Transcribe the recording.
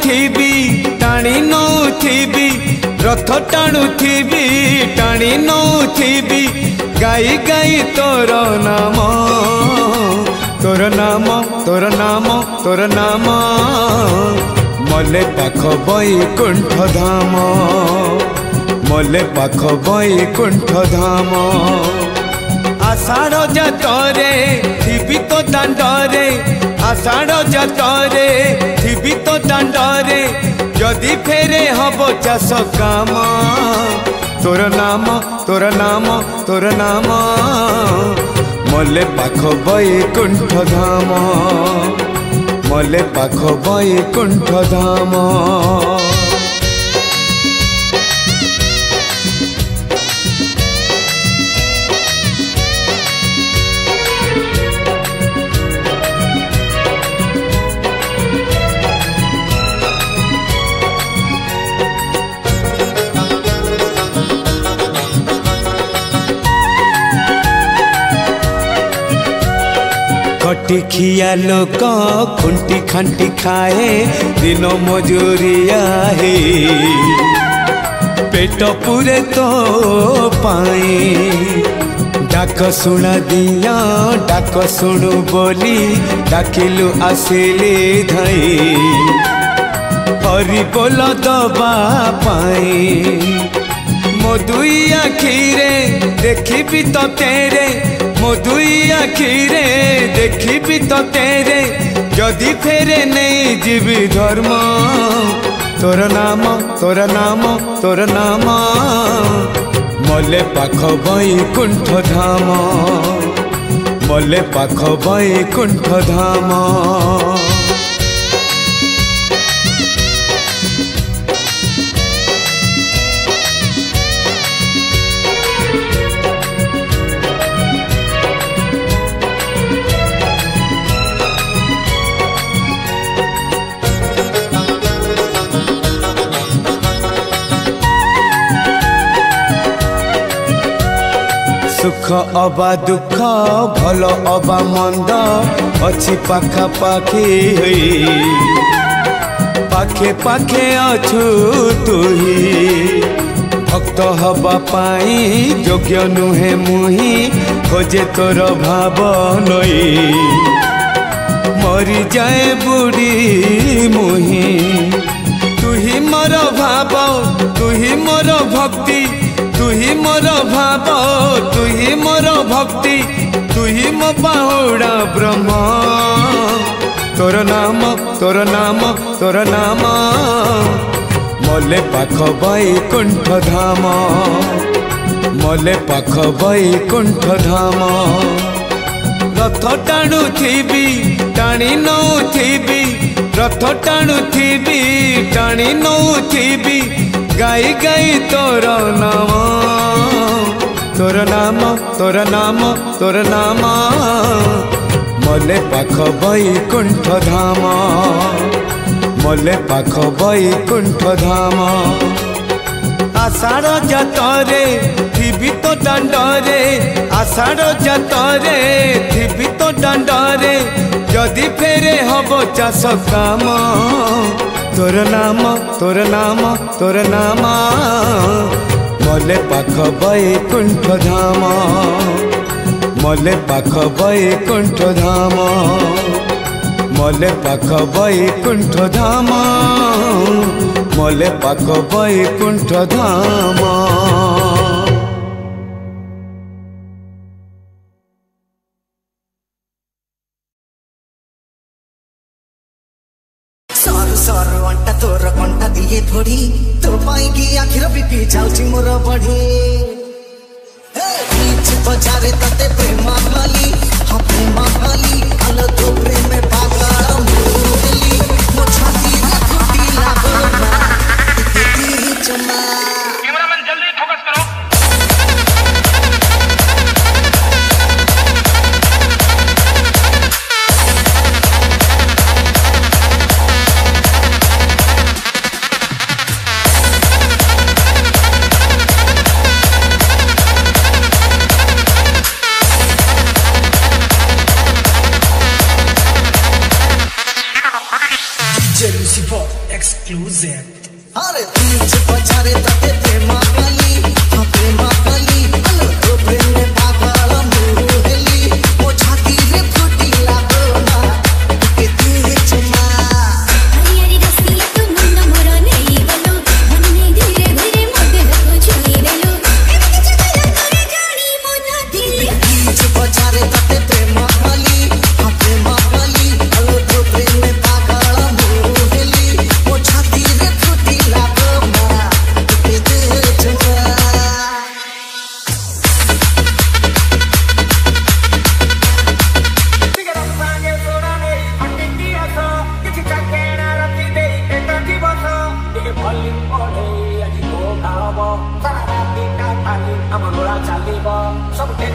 टाणुथिबी टाणी नौथिबी रथ टाणुथिबी टाणी नौथिबी गाई गाई तोर नाम तोर नाम तोर नाम तोर नाम मले पाख बैकुंठ धाम मले पाख बैकुंठ धाम आषाढ़ जातरे थिबी तो दांडरे आषाढ़ जातरे थिबी तो दांडरे जदि फेरे हब चाष काम तोर नाम तोर नाम तोर नाम मले पाख बैकुंठ धाम मले पाख बैकुंठ धाम खटी खिया लोक खुंटी खांटी खाए दिन मजूरिया है पेट पूरे तो पाए डाक शुणा दिया डाक शुणु बोली डाकिलु आसिले धाई हरि बोल दबा पाए मो दुई आखिरे देखी तो तेरे मो दुई आखिरे देखी तो तेरे जदि फेरे नहीं जीवी धर्म तोर नाम तोर नाम तोर नाम मले पाख बैकुंठ धाम मले पाख बैकुंठ धाम सुख अबा दुख भल अबा मंद अच्छी पाखा पाखी पाखे पाखे अछु तुही भक्त हवा पाई योग्य नुहे मुही खोजे तोर भाव नई मरी जाए बुढ़ी मुही तुही मोर भाव तुही मोर भक्ति तुही मोर भाव तुही मोर भक्ति तुही मो बाहुड़ा ब्रह्म तोर नाम तोर नाम तोर नाम मले पाख बैकुंठ धाम मले पाख बैकुंठ धाम रथ टाणुथिबी टाणी नौथिबी रथ टाणुथिबी टाणी नौथिबी गाई गाई तोर नाम तोर नाम तोर नाम तोर नाम मले पाख बैकुंठ धाम मले पाख बैकुंठ धाम आषाढ़ जातरे थिबी तो दांडरे आषाढ़ जातरे थिबी तो दांडरे जदि फेरे हब चाष काम तोर नाम तोर नाम तोर नाम मले पाख बैकुंठ धाम मले पाख बैकुंठ धाम मले पाख बैकुंठ धाम मले पाख बैकुंठ धाम सर अंटा तोर कंटा दिए थोड़ी तो पाएगी आखिर बीपी जाउची मोर बढ़ी बीच बजारे तते प्रेम खाली हाँ प्रेम खाली अल तो प्रेम पागल मुरली मो छाती रे फुटी लागो ना तेरी चमा कैमरामैन जल्दी सब